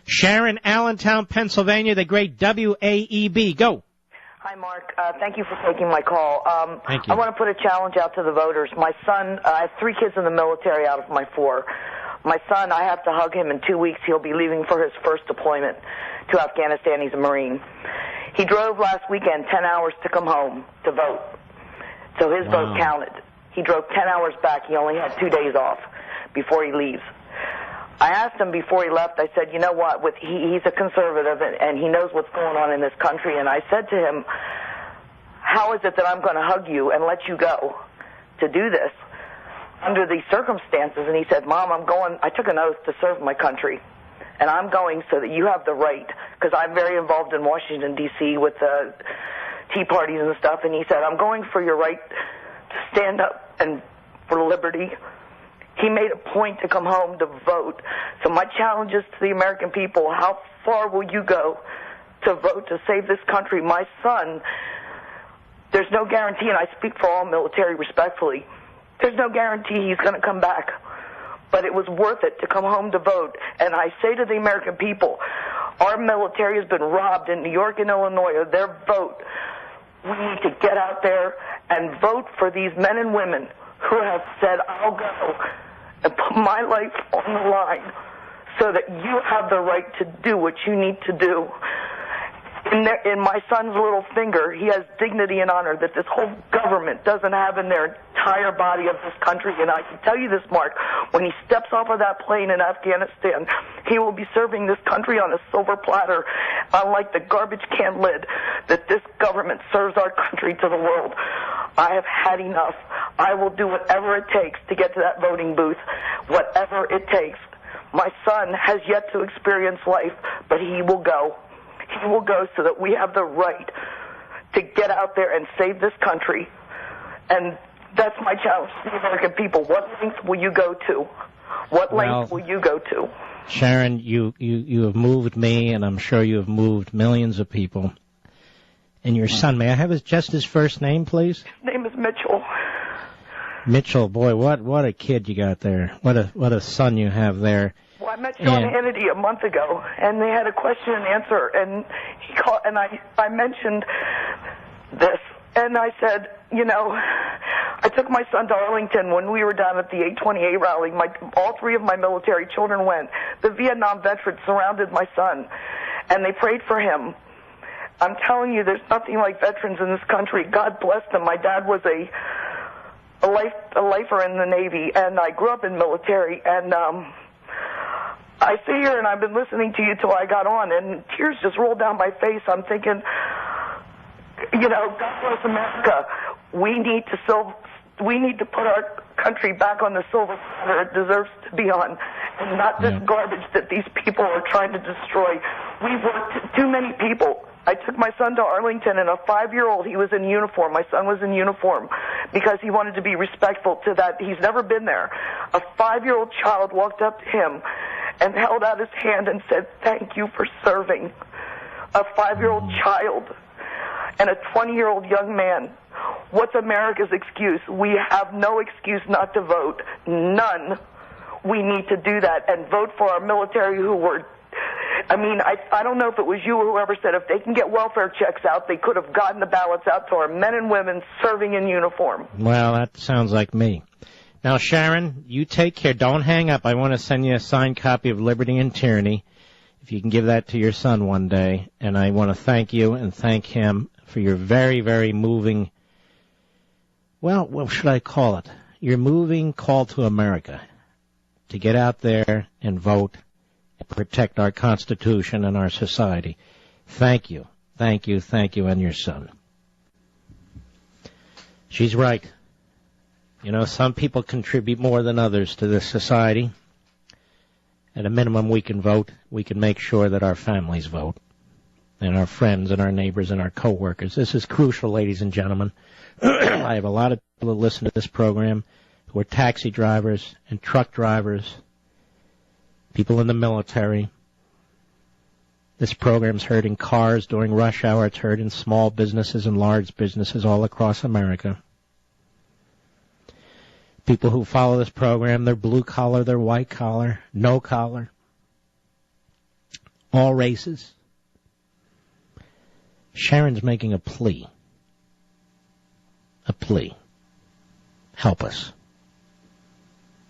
Sharon, Allentown, Pennsylvania, the great WAEB. Go. Hi, Mark. Thank you for taking my call. Thank you. I want to put a challenge out to the voters. My son, I have 3 kids in the military out of my 4. My son, I have to hug him in 2 weeks. He'll be leaving for his first deployment to Afghanistan. He's a Marine. He drove last weekend 10 hours to come home to vote. So his vote counted. He drove 10 hours back. He only had 2 days off before he leaves. I asked him before he left, I said, you know what, he's a conservative and he knows what's going on in this country. And I said to him, how is it that I'm going to hug you and let you go to do this under these circumstances? And he said, Mom, I took an oath to serve my country. And I'm going so that you have the right, because I'm very involved in Washington, D.C. with tea parties and stuff. And he said, I'm going for your right to stand up and for liberty. He made a point to come home to vote. So my challenge is to the American people, how far will you go to vote to save this country? My son, there's no guarantee, and I speak for all military respectfully, there's no guarantee he's going to come back. But it was worth it to come home to vote. And I say to the American people, our military has been robbed in New York and Illinois of their vote. We need to get out there and vote for these men and women who have said, I'll go and put my life on the line so that you have the right to do what you need to do. In my son's little finger, he has dignity and honor that this whole government doesn't have in their entire body of this country. And I can tell you this, Mark, when he steps off of that plane in Afghanistan, he will be serving this country on a silver platter, unlike the garbage can lid that this government serves our country to the world. I have had enough. I will do whatever it takes to get to that voting booth, whatever it takes. My son has yet to experience life, but he will go. He will go so that we have the right to get out there and save this country. And that's my challenge to the American people. What length will you go to? What length will you go to? Sharon, you have moved me, and I'm sure you have moved millions of people. And your son, may I have his first name, please? His name is Mitchell. Mitchell, boy, what a kid you got there. What a son you have there. Well, I met Sean Hannity a month ago, and they had a question and answer, and he called, and I mentioned this, and I said, you know, I took my son to Arlington when we were down at the 828 rally. All 3 of my military children went. The Vietnam veterans surrounded my son, and they prayed for him. I'm telling you, there's nothing like veterans in this country. God bless them. My dad was a lifer in the Navy, and I grew up in military, and I sit here and I've been listening to you till I got on, and tears just rolled down my face. I'm thinking, you know, God bless America. We need to put our country back on the silver platter it deserves to be on, and not this garbage that these people are trying to destroy. We've worked too many people. I took my son to Arlington, and a 5-year-old, he was in uniform. My son was in uniform because he wanted to be respectful to that. He's never been there. A 5-year-old child walked up to him and held out his hand and said, thank you for serving. A 5-year-old child and a 20-year-old young man. What's America's excuse? We have no excuse not to vote. None. We need to do that and vote for our military who were, I mean, I don't know if it was you or whoever said if they can get welfare checks out, they could have gotten the ballots out to our men and women serving in uniform. Well, that sounds like me. Now, Sharon, you take care. Don't hang up. I want to send you a signed copy of Liberty and Tyranny, if you can give that to your son one day. And I want to thank you and thank him for your very, very moving, well, what should I call it? Your moving call to America to get out there and vote and protect our Constitution and our society. Thank you. Thank you, thank you, and your son. She's right. You know, some people contribute more than others to this society. At a minimum, we can vote. We can make sure that our families vote, and our friends and our neighbors and our coworkers. This is crucial, ladies and gentlemen. I have a lot of people who listen to this program who are taxi drivers and truck drivers, people in the military. This program's heard in cars during rush hour. It's heard in small businesses and large businesses all across America. People who follow this program, they're blue collar, they're white collar, no collar. all races. Sharon's making a plea. A plea. Help us.